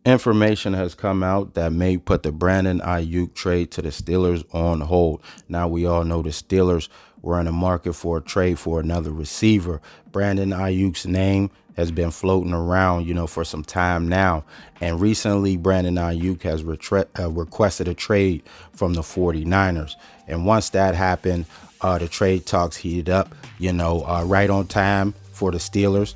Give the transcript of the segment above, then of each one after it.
Information has come out that may put the Brandon Aiyuk trade to the Steelers on hold. Now we all know the Steelers were in the market for a trade for another receiver. Brandon Ayuk's name has been floating around, for some time now. And recently, Brandon Aiyuk has requested a trade from the 49ers. And once that happened, the trade talks heated up, right on time for the Steelers,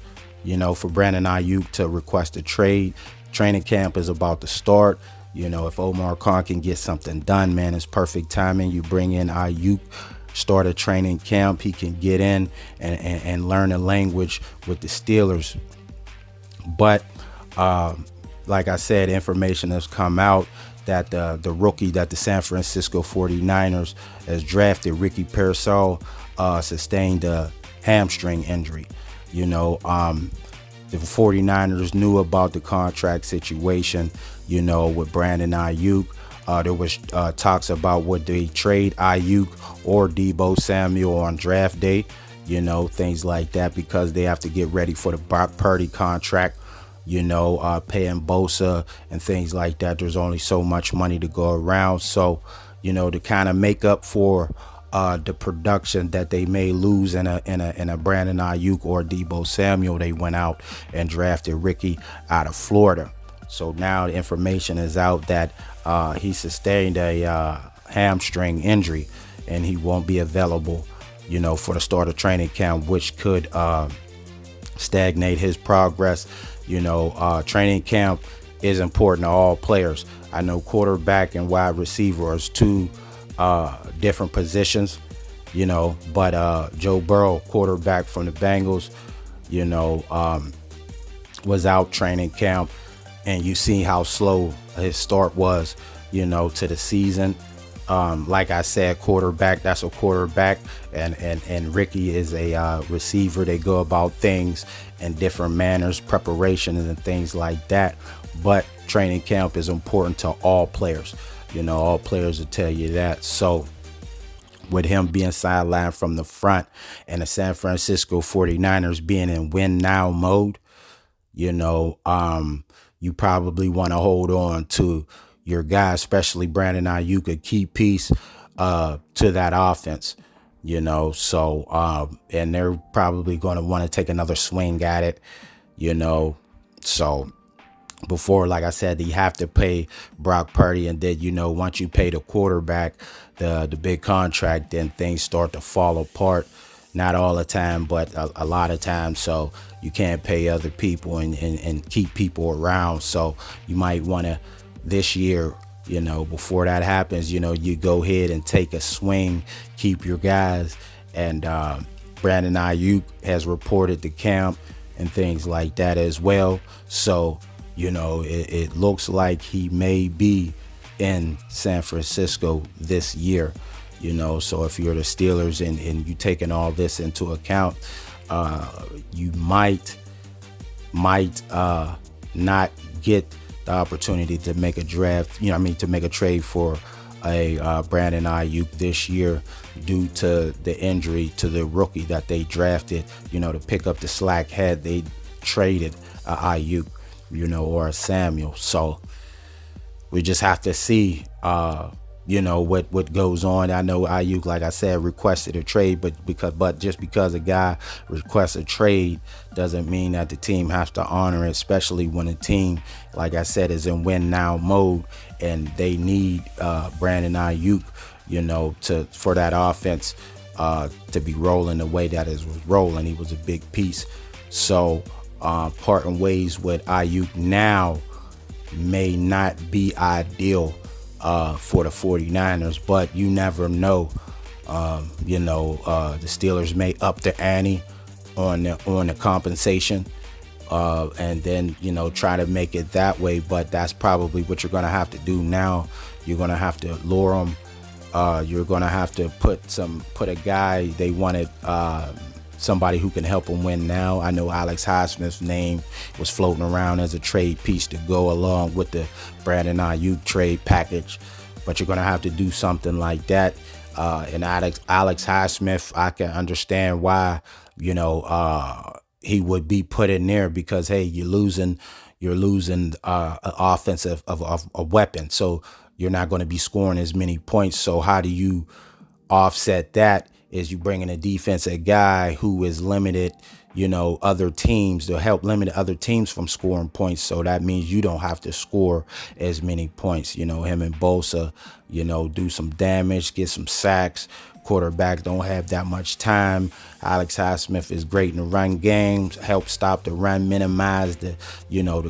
for Brandon Aiyuk to request a trade. Training camp is about to start. If Omar Khan can get something done, man, it's perfect timing. You bring in Aiyuk, start a training camp. He can get in and learn a language with the Steelers. But like I said, information has come out that the rookie that the San Francisco 49ers has drafted, Ricky Pearsall, sustained a hamstring injury. The 49ers knew about the contract situation, with Brandon Aiyuk. There was talks about would they trade Aiyuk or Deebo Samuel on draft day, things like that, because they have to get ready for the Brock Purdy contract, paying Bosa and things like that. There's only so much money to go around. So, to kind of make up for the production that they may lose in a Brandon Aiyuk or Deebo Samuel, they went out and drafted Ricky out of Florida. So now the information is out that he sustained a hamstring injury and he won't be available, for the start of training camp, which could stagnate his progress. Training camp is important to all players. I know quarterback and wide receiver are two different positions, but Joe Burrow, quarterback from the Bengals, was out training camp, and you see how slow his start was, to the season. Like I said, quarterback, that's a quarterback, and Ricky is a receiver. They go about things in different manners, preparation and things like that. But training camp is important to all players. All players will tell you that. So with him being sidelined from the front and the San Francisco 49ers being in win now mode, you probably want to hold on to your guy, especially Brandon Aiyuk, a key piece to that offense, so and they're probably going to want to take another swing at it, so before, like I said, you have to pay Brock Purdy, and then once you pay the quarterback the big contract, then things start to fall apart. Not all the time, but a lot of times. So you can't pay other people and keep people around. So you might want to this year, before that happens, you go ahead and take a swing, keep your guys. And Brandon Aiyuk has reported to camp and things like that as well. So it looks like he may be in San Francisco this year, so if you're the Steelers and you taking all this into account, you might not get the opportunity to make a draft, to make a trade for a Brandon Aiyuk this year due to the injury to the rookie that they drafted, to pick up the slack had they traded Aiyuk, or a Samuel. So we just have to see, what goes on. I know Aiyuk, like I said, requested a trade, but just because a guy requests a trade doesn't mean that the team has to honor it, especially when a team, like I said, is in win now mode and they need Brandon Aiyuk, for that offense to be rolling the way that it was rolling. He was a big piece. So parting ways with Aiyuk now may not be ideal for the 49ers, but you never know. The Steelers may up the ante on the compensation and then try to make it that way, but that's probably what you're going to have to do now. You're going to have to lure them. You're going to have to put a guy they wanted, somebody who can help them win now. I know Alex Highsmith's name was floating around as a trade piece to go along with the Brandon Aiyuk trade package, but you're going to have to do something like that. And Alex Highsmith, I can understand why, he would be put in there because, hey, you're losing, you're losing an offensive of a weapon. So you're not going to be scoring as many points. So how do you offset that? Is you bringing a defensive guy who is limited, other teams to help limit other teams from scoring points. So that means you don't have to score as many points. Him and Bosa, do some damage, get some sacks. Quarterbacks don't have that much time. Alex Highsmith is great in the run game, help stop the run, minimize the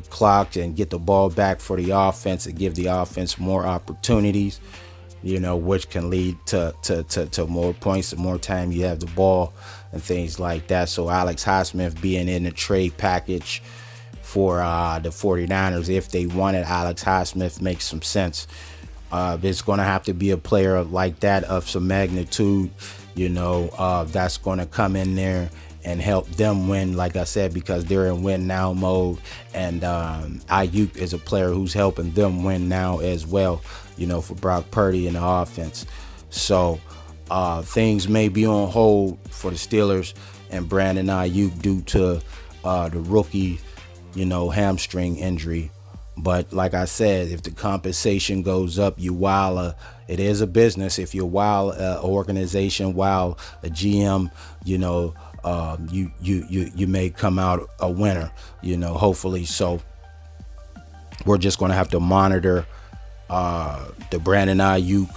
clock, and get the ball back for the offense and give the offense more opportunities, which can lead to more points the more time you have the ball and things like that. So Alex Highsmith being in the trade package for the 49ers, if they wanted Alex Highsmith, makes some sense. It's going to have to be a player like that of some magnitude, that's going to come in there and help them win, like I said, because they're in win now mode. And Aiyuk is a player who's helping them win now as well, for Brock Purdy in the offense. So things may be on hold for the Steelers and Brandon Aiyuk due to the rookie, hamstring injury. But like I said, if the compensation goes up, it is a business. If you're while organization, while a GM, you may come out a winner, hopefully. So we're just going to have to monitor the Brandon Aiyuk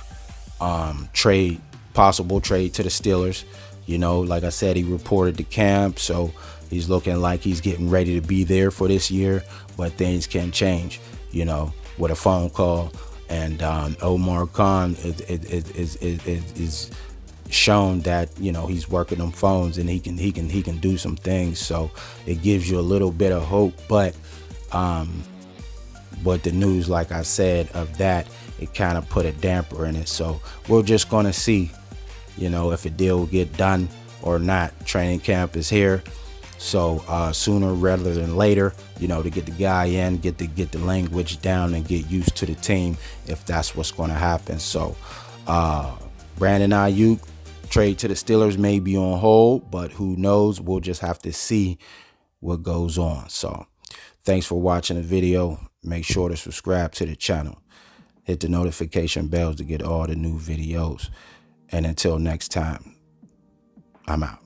possible trade to the Steelers. Like I said, he reported to camp, so he's looking like he's getting ready to be there for this year, but things can change, with a phone call. And Omar Khan is shown that, he's working on phones and he can do some things. So it gives you a little bit of hope, but the news, like I said, of that, it kind of put a damper in it. So we're just going to see, if a deal will get done or not. Training camp is here. So sooner rather than later, to get the guy in, get the language down and get used to the team, if that's what's going to happen. So Brandon Aiyuk trade to the Steelers may be on hold, but who knows? We'll just have to see what goes on. So thanks for watching the video. Make sure to subscribe to the channel. Hit the notification bells to get all the new videos. And until next time, I'm out.